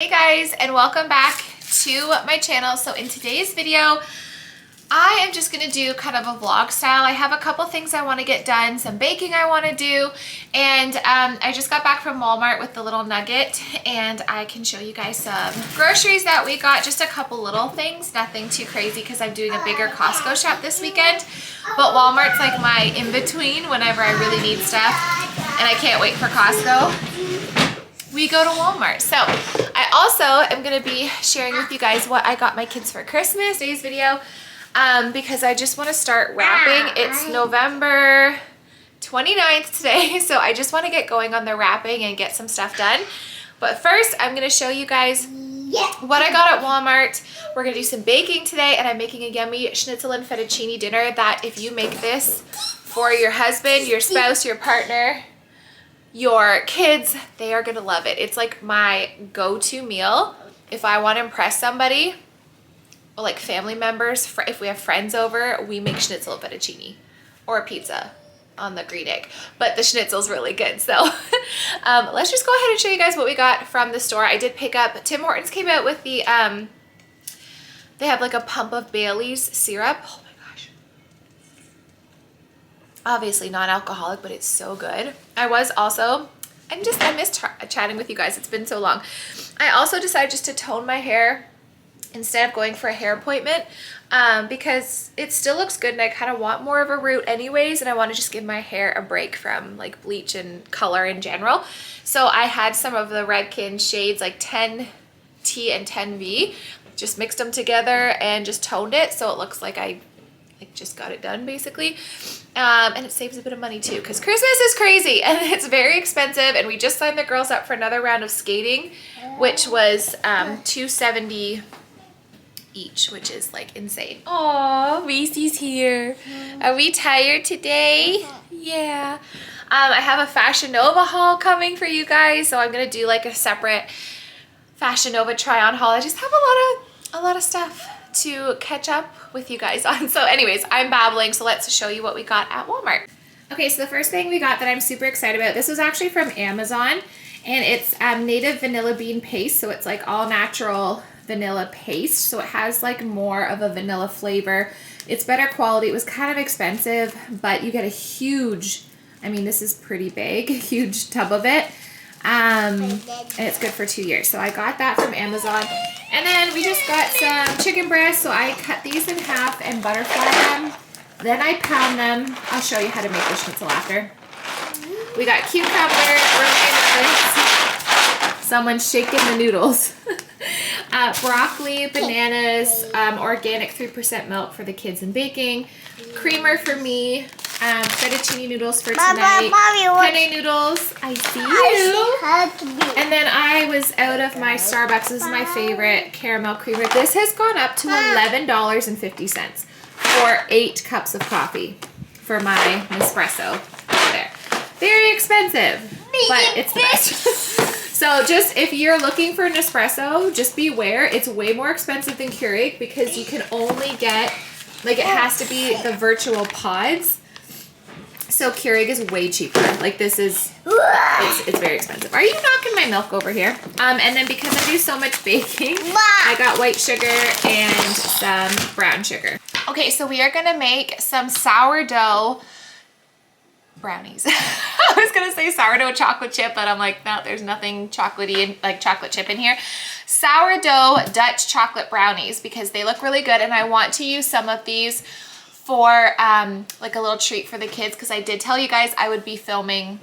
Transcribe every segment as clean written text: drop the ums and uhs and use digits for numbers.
Hey guys, and welcome back to my channel. So in today's video, I am just gonna do kind of a vlog style. I have a couple things I want to get done, some baking I want to do, and I just got back from Walmart with the little nugget, and I can show you guys some groceries that we got, just a couple little things, nothing too crazy because I'm doing a bigger Costco shop this weekend, but Walmart's like my in-between whenever I really need stuff, and I can't wait for Costco. We go to Walmart. So I also am going to be sharing with you guys what I got my kids for Christmas, today's video, because I just want to start wrapping. It's November 29th today, so I just want to get going on the wrapping and get some stuff done. But first, I'm going to show you guys what I got at Walmart. We're going to do some baking today, and I'm making a yummy schnitzel and fettuccine dinner that if you make this for your husband, your spouse, your partner, your kids, they are gonna love it. It's like my go-to meal if I want to impress somebody, or like family members. If we have friends over, we make schnitzel and fettuccine or a pizza on the green egg, but the schnitzel's really good. So let's just go ahead and show you guys what we got from the store. I did pick up, Tim Hortons came out with the they have like a pump of Bailey's syrup. Oh my gosh, obviously non-alcoholic, but it's so good. I missed chatting with you guys. It's been so long. I also decided just to tone my hair instead of going for a hair appointment because it still looks good and I kind of want more of a root anyways, and I want to just give my hair a break from like bleach and color in general. So I had some of the Redken shades like 10T and 10V, just mixed them together and just toned it so it looks like I just got it done basically. And it saves a bit of money too because Christmas is crazy and it's very expensive, and we just signed the girls up for another round of skating, which was $270 each, which is like insane. Oh, Macy's here. Are we tired today? Yeah. I have a Fashion Nova haul coming for you guys, so I'm gonna do like a separate Fashion Nova try on haul. I just have a lot of stuff to catch up with you guys on. So anyways, I'm babbling, so let's show you what we got at Walmart. Okay, so the first thing we got that I'm super excited about, this was actually from Amazon, and it's native vanilla bean paste. So it's like all natural vanilla paste, so it has like more of a vanilla flavor. It's better quality. It was kind of expensive, but you get a huge, I mean this is pretty big, huge tub of it, and it's good for 2 years. So I got that from Amazon. And then we just got some chicken breasts, so I cut these in half and butterfly them. Then I pound them. I'll show you how to make the schnitzel after. We got cucumber, someone's shaking the noodles. Broccoli, bananas, organic 3% milk for the kids and baking, creamer for me, fettuccine noodles for tonight, penne noodles, I see you, and then I was out of my Starbucks. This is my favorite caramel creamer. This has gone up to $11.50 for 8 cups of coffee for my Nespresso over there. Very expensive, but it's the best. So just if you're looking for an espresso, just beware. It's way more expensive than Keurig because you can only get, like, it has to be the virtual pods. So Keurig is way cheaper. Like this is, it's very expensive. Are you knocking my milk over here? And then because I do so much baking, I got white sugar and some brown sugar. Okay, so we are gonna make some sourdough brownies. I was gonna say sourdough chocolate chip, but I'm like, no, there's nothing chocolatey, like chocolate chip in here. Sourdough Dutch chocolate brownies, because they look really good, and I want to use some of these for like a little treat for the kids, because I did tell you guys I would be filming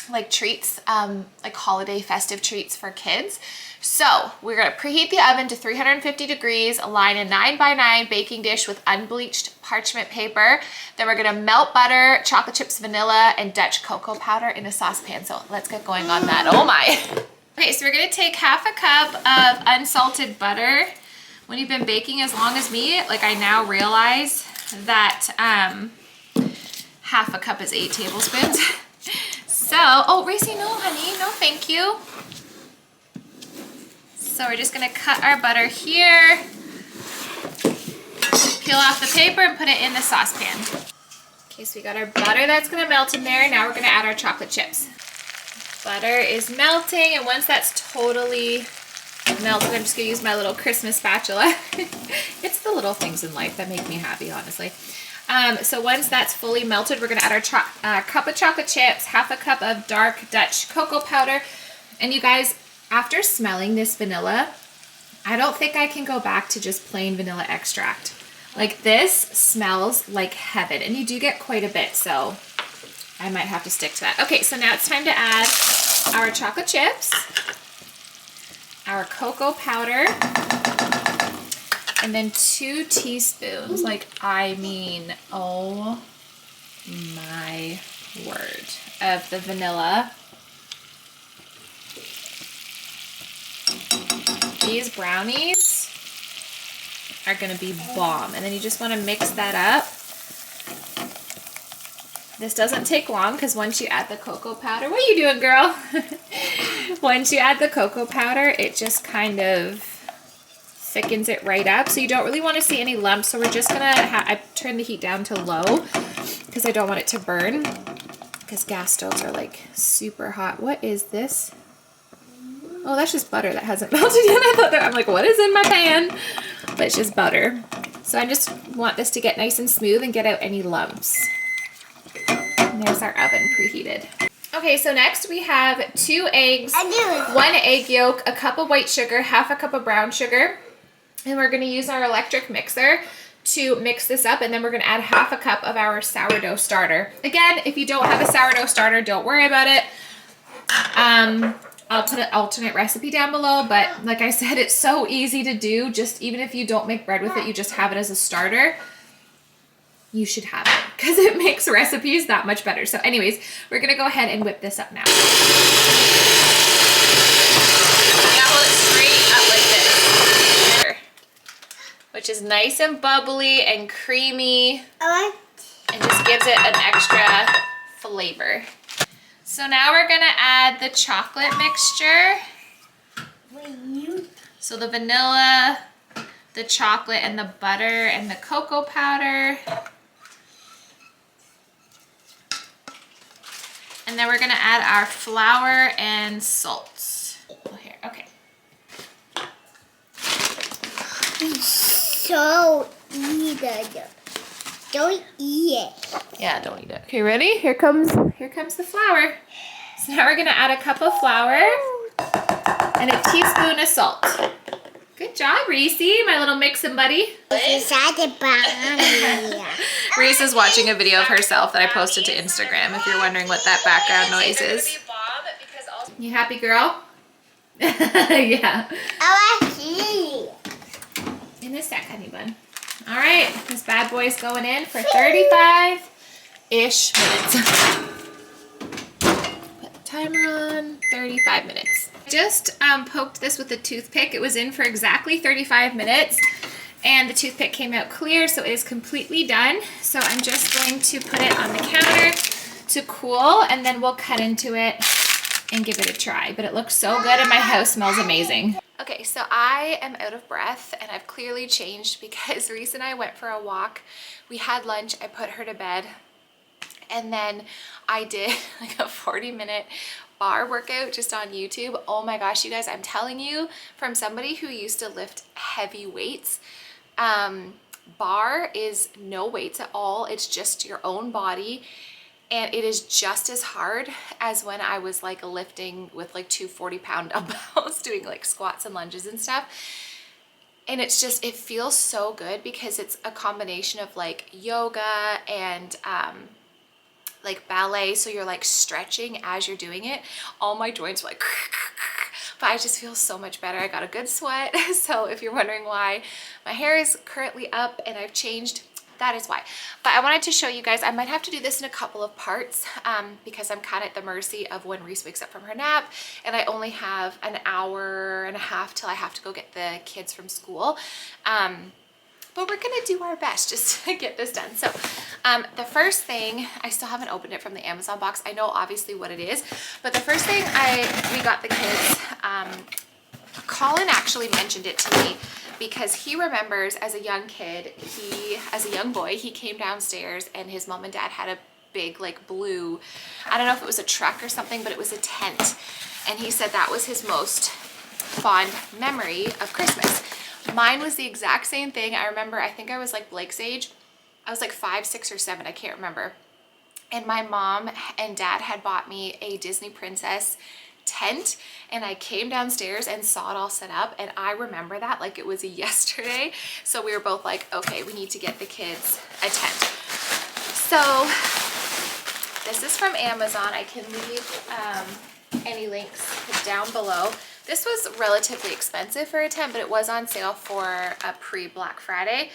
like treats, like holiday festive treats for kids. So we're gonna preheat the oven to 350 degrees, line a 9x9 baking dish with unbleached parchment paper. Then we're gonna melt butter, chocolate chips, vanilla, and Dutch cocoa powder in a saucepan. So let's get going on that. Oh my. Okay, so we're gonna take half a cup of unsalted butter. When you've been baking as long as me, like I now realize that half a cup is 8 tablespoons. So, oh, Racy, no, honey, no, thank you. So we're just gonna cut our butter here, peel off the paper, and put it in the saucepan. Okay, so we got our butter that's gonna melt in there. Now we're gonna add our chocolate chips. Butter is melting, and once that's totally melted. I'm just gonna use my little Christmas spatula. It's the little things in life that make me happy, honestly. So once that's fully melted, we're gonna add our cup of chocolate chips, half a cup of dark Dutch cocoa powder. And you guys, after smelling this vanilla, I don't think I can go back to just plain vanilla extract. Like, this smells like heaven, and you do get quite a bit, so I might have to stick to that. Okay, so now it's time to add our chocolate chips, our cocoa powder, and then 2 teaspoons, like, I mean, oh my word, of the vanilla. These brownies are gonna be bomb. And then you just wanna mix that up. This doesn't take long because once you add the cocoa powder, what are you doing, girl? Once you add the cocoa powder, it just kind of thickens it right up. So you don't really want to see any lumps. So we're just gonna, I turn the heat down to low because I don't want it to burn, because gas stoves are like super hot. What is this? Oh, that's just butter that hasn't melted yet. I'm like, what is in my pan? But it's just butter. So I just want this to get nice and smooth and get out any lumps. And there's our oven preheated. Okay, so next we have 2 eggs, 1 egg yolk, a cup of white sugar, half a cup of brown sugar. And we're gonna use our electric mixer to mix this up, and then we're gonna add half a cup of our sourdough starter. Again, if you don't have a sourdough starter, don't worry about it. I'll put an alternate recipe down below, but like I said, it's so easy to do. Just even if you don't make bread with it, you just have it as a starter. You should have it because it makes recipes that much better. So anyways, we're gonna go ahead and whip this up now. Yeah, hold it straight up like this, which is nice and bubbly and creamy, and just gives it an extra flavor. So now we're gonna add the chocolate mixture. So the vanilla, the chocolate, and the butter, and the cocoa powder. And then we're gonna add our flour and salt. Oh, here, okay. So eat it. Don't eat it. Yeah, don't eat it. Okay, ready? Here comes the flour. So now we're gonna add a cup of flour and a teaspoon of salt. Good job, Reese, my little mixin' buddy. Reese is watching a video of herself that I posted to Instagram, if you're wondering what that background noise is. You happy, girl? Yeah. I want to see. In a sec, honey bun. All right, this bad boy's going in for 35-ish minutes. Put the timer on, 35 minutes. Just poked this with a toothpick. It was in for exactly 35 minutes, and the toothpick came out clear, so it is completely done. So I'm just going to put it on the counter to cool, and then we'll cut into it and give it a try. But it looks so good, and my house smells amazing. Okay, so I am out of breath, and I've clearly changed because Reese and I went for a walk. We had lunch, I put her to bed, and then I did like a 40-minute bar workout just on YouTube. Oh my gosh, you guys, I'm telling you, from somebody who used to lift heavy weights, bar is no weights at all. It's just your own body. And it is just as hard as when I was like lifting with like 2 40-pound dumbbells, doing like squats and lunges and stuff. And it's just, it feels so good because it's a combination of like yoga and like ballet. So you're like stretching as you're doing it. All my joints were like, but I just feel so much better. I got a good sweat. So if you're wondering why my hair is currently up and I've changed, that is why. But I wanted to show you guys, I might have to do this in a couple of parts because I'm kind of at the mercy of when Reese wakes up from her nap, and I only have an hour and a half till I have to go get the kids from school. But we're gonna do our best just to get this done. So the first thing, I still haven't opened it from the Amazon box. I know obviously what it is, but the first thing we got the kids, Colin actually mentioned it to me because he remembers as a young kid, as a young boy, he came downstairs and his mom and dad had a big like blue, I don't know if it was a truck or something, but it was a tent. And he said that was his most fond memory of Christmas. Mine was the exact same thing. I remember, I think I was like Blake's age. I was like 5, 6, or 7, I can't remember. And my mom and dad had bought me a Disney princess tent, and I came downstairs and saw it all set up, and I remember that like it was yesterday. So we were both like, okay, we need to get the kids a tent. So this is from Amazon. I can leave any links down below. This was relatively expensive for a tent, but it was on sale for a pre-Black Friday.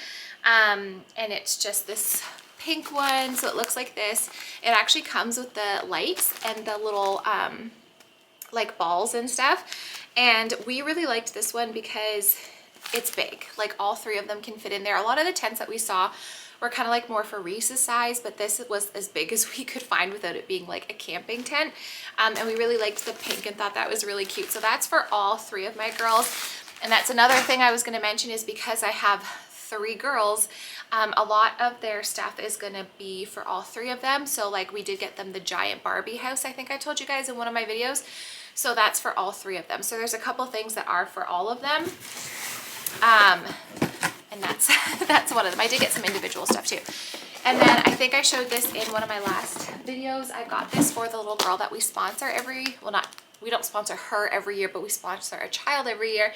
And it's just this pink one, so it looks like this. It actually comes with the lights and the little like balls and stuff, and we really liked this one because it's big. Like all 3 of them can fit in there. A lot of the tents that we saw were kind of like more for Reese's size, but this was as big as we could find without it being like a camping tent. And we really liked the pink and thought that was really cute. So that's for all 3 of my girls. And that's another thing I was going to mention, is because I have 3 girls, a lot of their stuff is going to be for all 3 of them. So like we did get them the giant Barbie house, I think I told you guys in one of my videos. So that's for all 3 of them. So there's a couple things that are for all of them. And that's one of them. I did get some individual stuff too. And then I think I showed this in one of my last videos. I got this for the little girl that we sponsor we don't sponsor her every year, but we sponsor a child every year.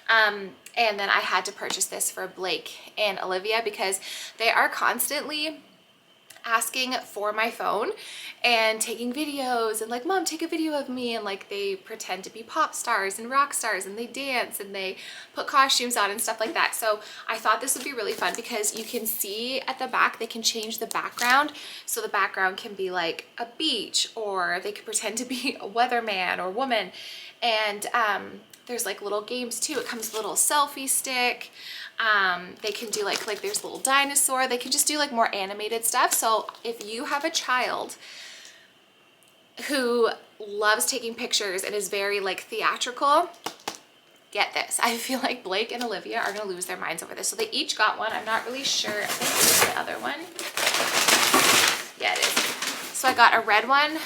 And then I had to purchase this for Blake and Olivia because they are constantly asking for my phone and taking videos and like, Mom, take a video of me, and like they pretend to be pop stars and rock stars, and they dance and they put costumes on and stuff like that. So I thought this would be really fun because you can see at the back they can change the background, so the background can be like a beach, or they could pretend to be a weatherman or woman. And there's like little games too. It comes with a little selfie stick. They can do like there's a little dinosaur. They can just do like more animated stuff. So if you have a child who loves taking pictures and is very like theatrical, get this. I feel like Blake and Olivia are gonna lose their minds over this. So they each got one. I'm not really sure. I think this is the other one. Yeah, it is. So I got a red one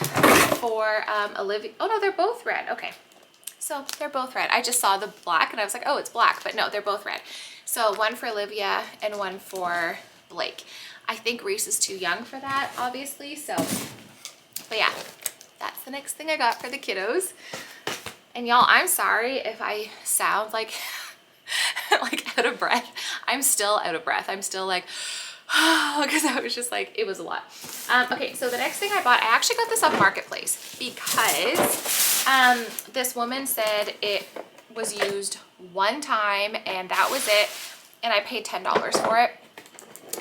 for Olivia. Oh no, they're both red. Okay. So they're both red. I just saw the black and I was like, oh, it's black, but no, they're both red. So one for Olivia and one for Blake. I think Reese is too young for that, obviously. So, but yeah, that's the next thing I got for the kiddos. And y'all, I'm sorry if I sound like, like out of breath. I'm still out of breath. I'm still like, because I was just like, it was a lot. Okay, so the next thing I bought, I actually got this off Marketplace because this woman said it was used one time and that was it, and I paid $10 for it.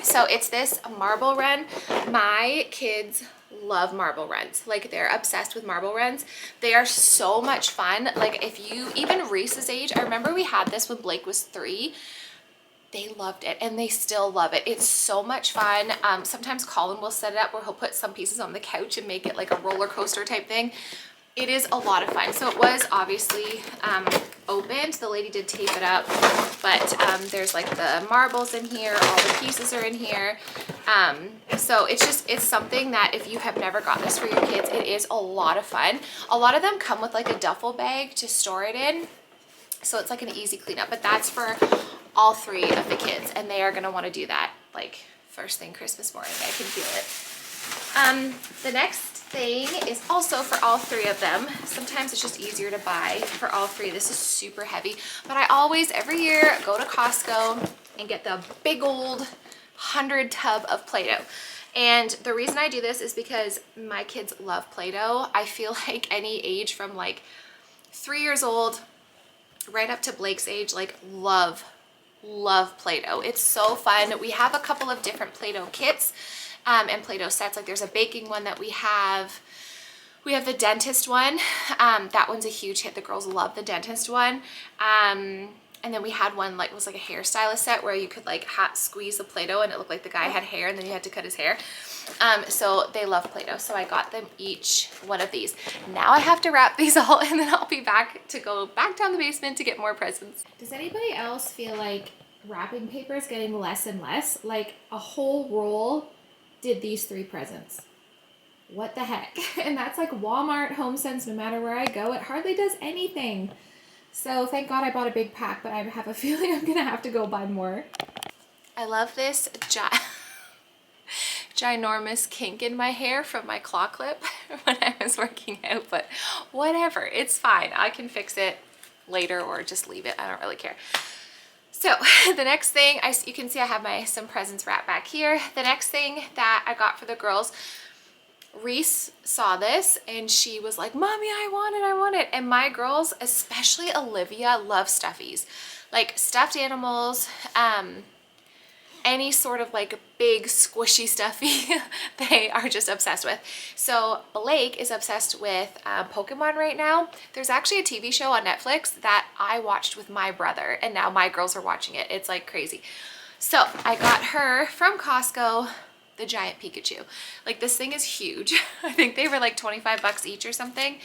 So it's this marble run. My kids love marble runs. Like they're obsessed with marble runs. They are so much fun. Like if you, even Reese's age, I remember we had this when Blake was 3. They loved it and they still love it. It's so much fun. Sometimes Colin will set it up where he'll put some pieces on the couch and make it like a roller coaster type thing. It is a lot of fun. So it was obviously opened. The lady did tape it up, but there's like the marbles in here. All the pieces are in here. So it's something that if you have never got this for your kids, it is a lot of fun. A lot of them come with like a duffel bag to store it in. So it's like an easy cleanup, but that's for all 3 of the kids, and they are going to want to do that like first thing Christmas morning. I can feel it. The next thing is also for all 3 of them. Sometimes it's just easier to buy for all 3. This is super heavy, but I always every year go to Costco and get the big old 100 tub of Play-Doh. And the reason I do this is because my kids love Play-Doh. I feel like any age from like 3 years old right up to Blake's age, like love Play-Doh. It's so fun. We have a couple of different Play-Doh kits and Play-Doh sets. Like there's a baking one that we have the dentist one. That one's a huge hit. The girls love the dentist one. And then we had one like, it was like a hairstylist set where you could like squeeze the Play-Doh and it looked like the guy had hair and then you had to cut his hair. So they love Play-Doh. So I got them each one of these. Now I have to wrap these all and then I'll be back to go back down the basement to get more presents. Does anybody else feel like wrapping paper is getting less and less? Like a whole roll did these 3 presents. What the heck? And that's like Walmart, HomeSense, no matter where I go, it hardly does anything. So thank God I bought a big pack, but I have a feeling I'm gonna have to go buy more. I love this ginormous kink in my hair from my claw clip when I was working out, but whatever, it's fine. I can fix it later or just leave it. I don't really care. So the next thing, you can see I have some presents wrapped back here. The next thing that I got for the girls, Reese saw this and she was like, Mommy, I want it. And my girls, especially Olivia, love stuffies. Like stuffed animals, any sort of like big squishy stuffy they are just obsessed with. So Blake is obsessed with Pokemon right now. There's actually a TV show on Netflix that I watched with my brother and now my girls are watching it. It's like crazy. So I got her from Costco the giant Pikachu. Like this thing is huge. I think they were like 25 bucks each or something.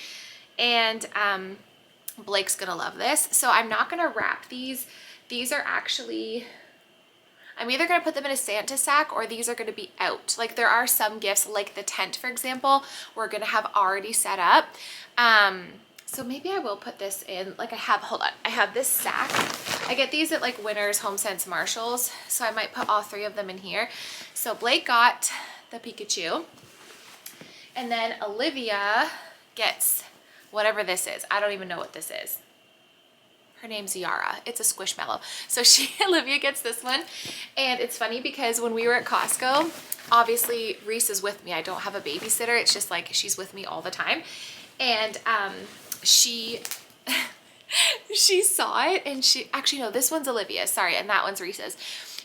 And Blake's gonna love this. So I'm not gonna wrap these. These are actually, I'm either going to put them in a Santa sack or these are going to be out. Like there are some gifts like the tent, for example, we're going to have already set up. So maybe I will put this in, like hold on, I have this sack. I get these at like Winners, HomeSense, Marshalls. So I might put all 3 of them in here. So Blake got the Pikachu and then Olivia gets whatever this is. I don't even know what this is. Her name's Yara. It's a Squishmallow. So Olivia gets this one. And it's funny because when we were at Costco, obviously Reese is with me. I don't have a babysitter. It's just like she's with me all the time. And she saw it and actually no, this one's Olivia's, sorry, and that one's Reese's.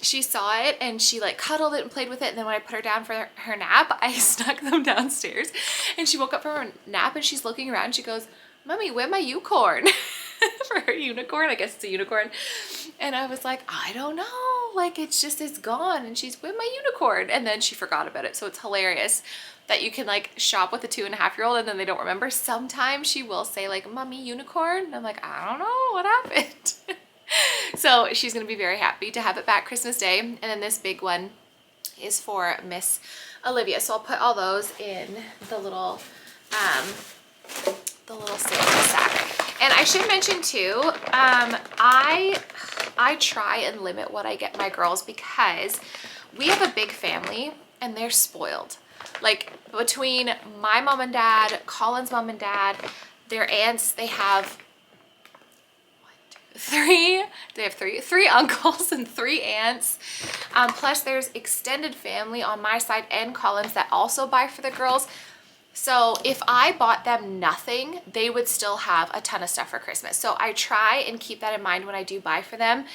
She saw it and she like cuddled it and played with it. And then when I put her down for her nap, I snuck them downstairs. And she woke up from her nap and she's looking around. She goes, Mommy, where's my unicorn? For her unicorn, I guess it's a unicorn. And I was like, I don't know, like it's gone. And she's with my unicorn, and then she forgot about it. So it's hilarious that you can like shop with a 2.5-year-old and then they don't remember. Sometimes she will say like, Mommy, unicorn, and I'm like, I don't know what happened. So she's gonna be very happy to have it back Christmas Day. And then this big one is for Miss Olivia, so I'll put all those in the little Santa sack. And I should mention too, I try and limit what I get my girls because we have a big family and they're spoiled. Like between my mom and dad, Colin's mom and dad, their aunts, they have three uncles and 3 aunts. Plus there's extended family on my side and Colin's that also buy for the girls. So if I bought them nothing, they would still have a ton of stuff for Christmas. So I try and keep that in mind when I do buy for them.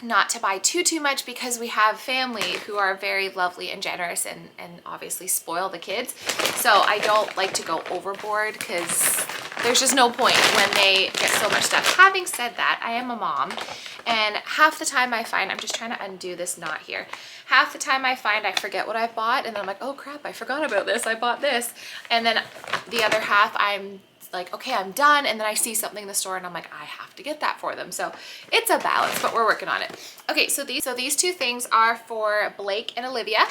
Not to buy too much because we have family who are very lovely and generous and obviously spoil the kids. So I don't like to go overboard because there's just no point when they get so much stuff. Having said that, I am a mom and half the time I find, I'm just trying to undo this knot here. Half the time I find I forget what I bought and then I'm like, oh crap, I forgot about this, I bought this. And then the other half I'm like, okay, I'm done. And then I see something in the store and I'm like, I have to get that for them. So it's a balance, but we're working on it. Okay, so these 2 things are for Blake and Olivia.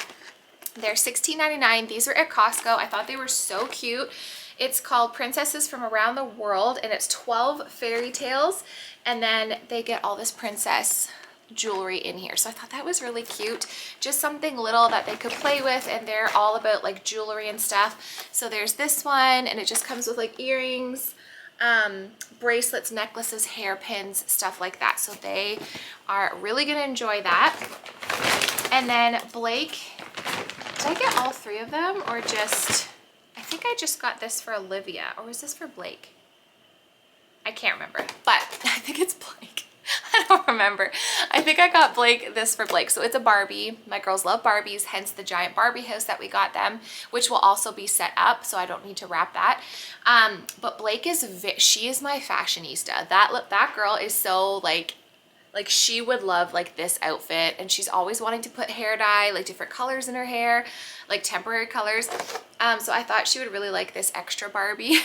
They're $16.99. These are at Costco. I thought they were so cute. It's called Princesses from Around the World and it's 12 fairy tales. And then they get all this princess jewelry in here. So I thought that was really cute. Just something little that they could play with, and they're all about like jewelry and stuff. So there's this one and it just comes with like earrings, bracelets, necklaces, hairpins, stuff like that. So they are really gonna enjoy that. And then Blake, did I get all 3 of them or just, I think I just got this for Olivia, or was this for Blake? I can't remember, but I think it's Blake. I don't remember. I think I got Blake this for Blake. So it's a Barbie. My girls love Barbies, hence the giant Barbie house that we got them, which will also be set up, so I don't need to wrap that. But Blake she is my fashionista. That girl is so like she would love like this outfit, and she's always wanting to put hair dye, like different colors in her hair, like temporary colors. So I thought she would really like this extra Barbie.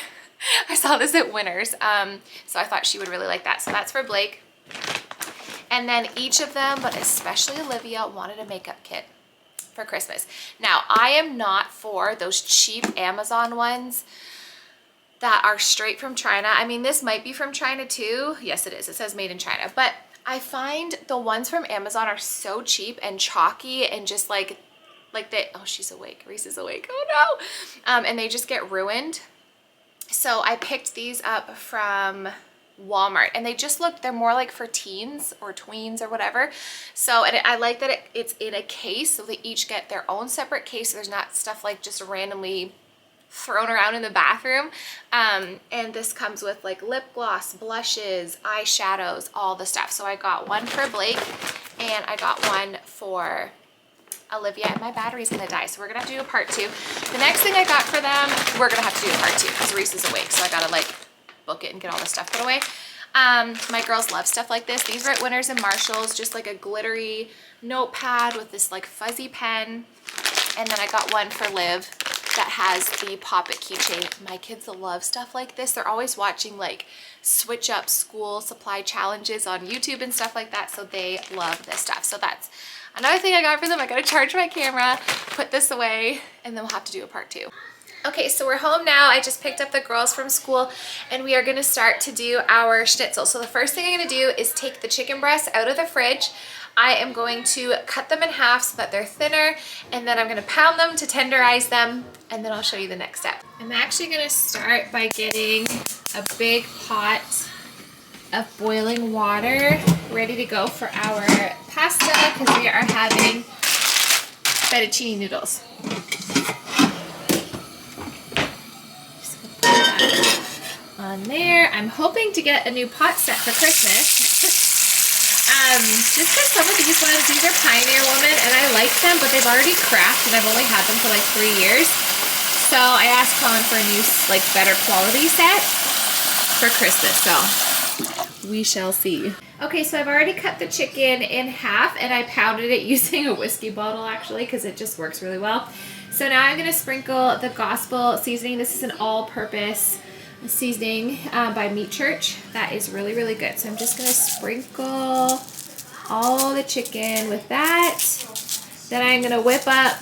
I saw this at Winners. So I thought she would really like that. So that's for Blake. And then each of them, but especially Olivia, wanted a makeup kit for Christmas. Now, I am not for those cheap Amazon ones that are straight from China. I mean, this might be from China too. Yes, it is. It says made in China. But I find the ones from Amazon are so cheap and chalky and just like they, oh, she's awake. Reese is awake. Oh no. And they just get ruined. So I picked these up from Walmart, and they just look, they're more like for teens or tweens or whatever. So, and I like that it's in a case, so they each get their own separate case. So there's not stuff like just randomly thrown around in the bathroom. And this comes with like lip gloss, blushes, eyeshadows, all the stuff. So I got one for Blake and I got one for Olivia, and my battery's gonna die, so we're gonna have to do a part 2. The next thing I got for them, we're gonna have to do a part 2 because Reese is awake, so I gotta like book it and get all the stuff put away. My girls love stuff like this. These were at Winners and Marshalls, just like a glittery notepad with this like fuzzy pen. And then I got one for Liv that has the Pop It keychain. My kids love stuff like this. They're always watching like switch up school supply challenges on YouTube and stuff like that, so they love this stuff. So that's another thing I got for them. I gotta charge my camera, put this away, and then we'll have to do a part 2. Okay, so we're home now. I just picked up the girls from school and we are gonna start to do our schnitzel. So the first thing I'm gonna do is take the chicken breasts out of the fridge. I am going to cut them in half so that they're thinner, and then I'm gonna pound them to tenderize them, and then I'll show you the next step. I'm actually gonna start by getting a big pot of boiling water ready to go for our pasta because we are having fettuccine noodles. Just gonna put that on there. I'm hoping to get a new pot set for Christmas. Just because some of these ones, these are Pioneer Woman, and I like them, but they've already cracked, and I've only had them for like 3 years. So I asked Colin for a new, like, better quality set for Christmas, so we shall see. Okay, so I've already cut the chicken in half, and I pounded it using a whiskey bottle, actually, because it just works really well. So now I'm going to sprinkle the Gospel seasoning. This is an all-purpose seasoning by Meat Church. That is really, really good. So I'm just going to sprinkle all the chicken with that. Then I'm going to whip up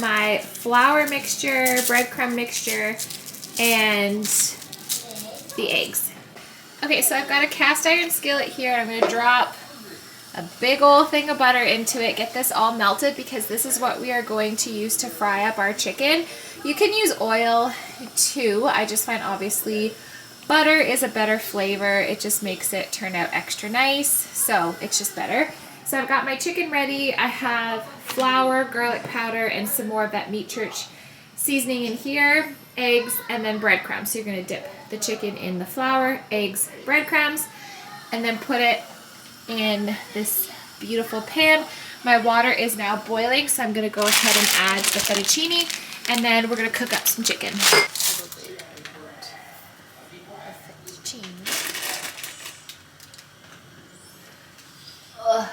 my flour mixture, breadcrumb mixture, and the eggs. Okay, so I've got a cast iron skillet here. I'm going to drop a big old thing of butter into it, get this all melted, because this is what we are going to use to fry up our chicken. You can use oil too. I just find obviously butter is a better flavor. It just makes it turn out extra nice, so it's just better. So I've got my chicken ready. I have flour, garlic powder, and some more of that Meat Church seasoning in here, eggs, and then breadcrumbs. So you're going to dip the chicken in the flour, eggs, breadcrumbs, and then put it in this beautiful pan. My water is now boiling, so I'm going to go ahead and add the fettuccine, and then we're going to cook up some chicken. Ugh.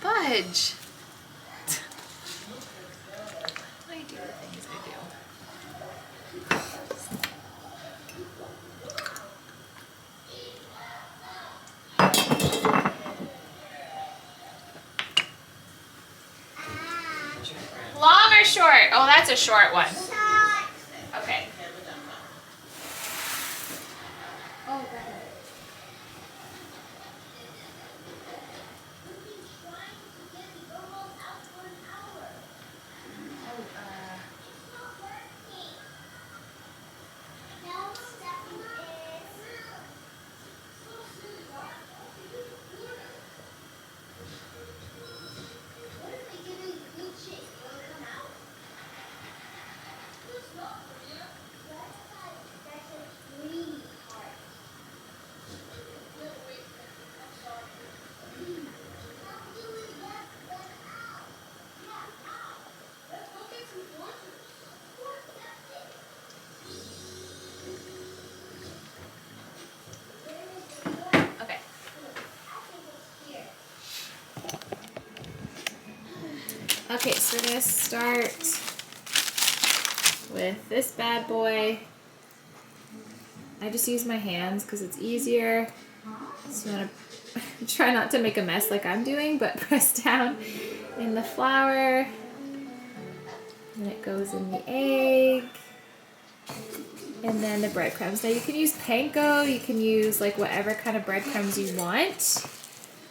Fudge. I do the things I do. Long or short? Oh, that's a short one. Okay. Oh, Okay, so we're gonna start with this bad boy. I just use my hands because it's easier. So you want to try not to make a mess like I'm doing, but press down in the flour. And it goes in the egg. And then the breadcrumbs. Now you can use panko, you can use like whatever kind of breadcrumbs you want.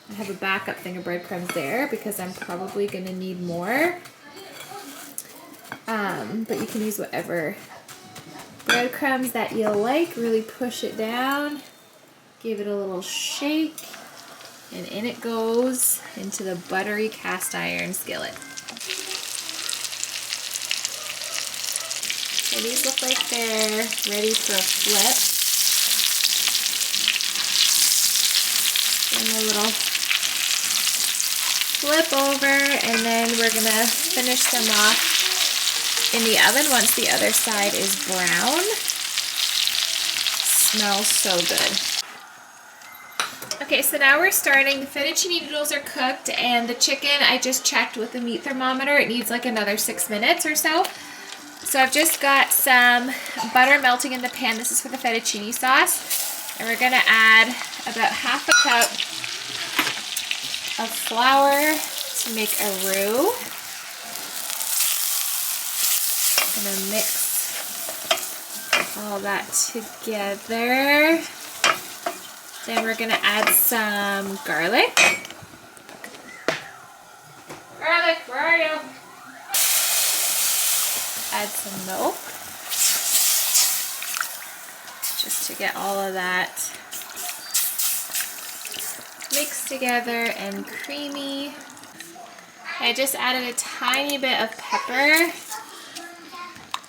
I have a backup thing of breadcrumbs there because I'm probably going to need more. But you can use whatever breadcrumbs that you like. Really push it down. Give it a little shake. And in it goes into the buttery cast iron skillet. So these look like they're ready for a flip. And a little flip over, and then we're gonna finish them off in the oven once the other side is brown. Smells so good. Okay, so now we're starting. The fettuccine noodles are cooked, and the chicken I just checked with the meat thermometer. It needs like another 6 minutes or so. So I've just got some butter melting in the pan. This is for the fettuccine sauce. And we're gonna add about half a cup of flour to make a roux. I'm gonna mix all that together. Then we're gonna add some garlic. Garlic, where are you? Add some milk. Just to get all of that mixed together and creamy. I just added a tiny bit of pepper.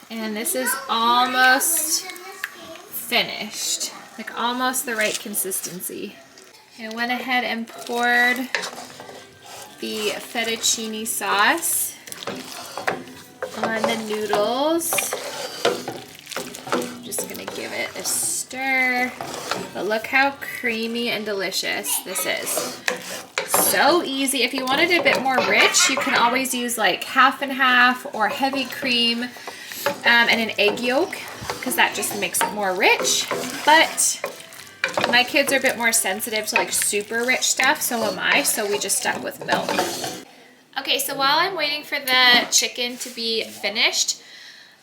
And this is almost finished. Like almost the right consistency. I went ahead and poured the fettuccine sauce on the noodles. I'm just gonna give it a stir. But look how creamy and delicious this is. So easy. If you wanted it a bit more rich, you can always use like half and half or heavy cream and an egg yolk, because that just makes it more rich. But my kids are a bit more sensitive to like super rich stuff, so am I, so we just stuck with milk. Okay, so while I'm waiting for the chicken to be finished,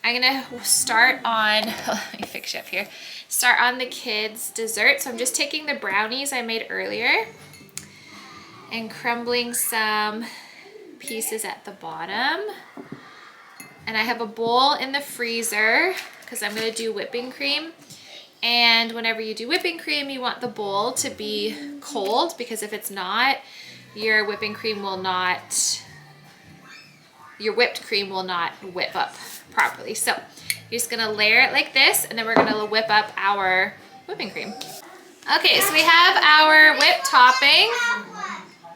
I'm gonna start on, let me fix you up here, start on the kids' dessert. So I'm just taking the brownies I made earlier and crumbling some pieces at the bottom. And I have a bowl in the freezer because I'm gonna do whipping cream. And whenever you do whipping cream, you want the bowl to be cold, because if it's not, your whipping cream will not, your whipped cream will not whip up properly. So you're just gonna layer it like this, and then we're gonna whip up our whipping cream. Okay, so we have our whipped topping.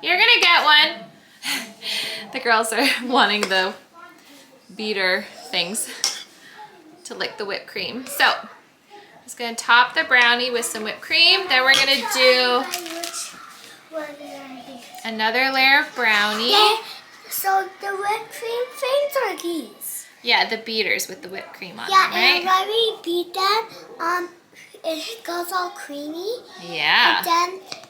You're gonna get one. The girls are wanting the beater things to lick the whipped cream. So I'm just gonna top the brownie with some whipped cream. Then we're gonna do another layer of brownie. Yeah, so the whipped cream things are these. Yeah, the beaters with the whipped cream on Yeah, them, right? and when we beat them, it goes all creamy. Yeah.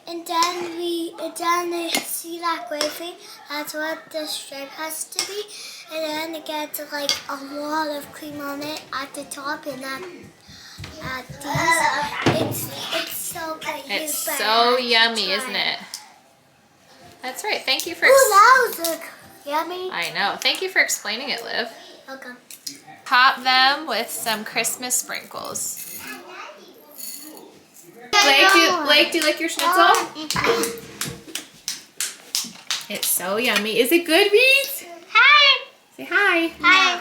And then they see that gray thing. That's what the stripe has to be. And then it gets like a lot of cream on it at the top, and then at these, it's so good. It's so yummy, isn't it? That's right. Thank you for. Oh, that was yummy. I know. Thank you for explaining it, Liv. Welcome. Top them with some Christmas sprinkles. Blake, do you like your schnitzel? It's so yummy. Is it good, Reese? Hi. Say hi. Hi.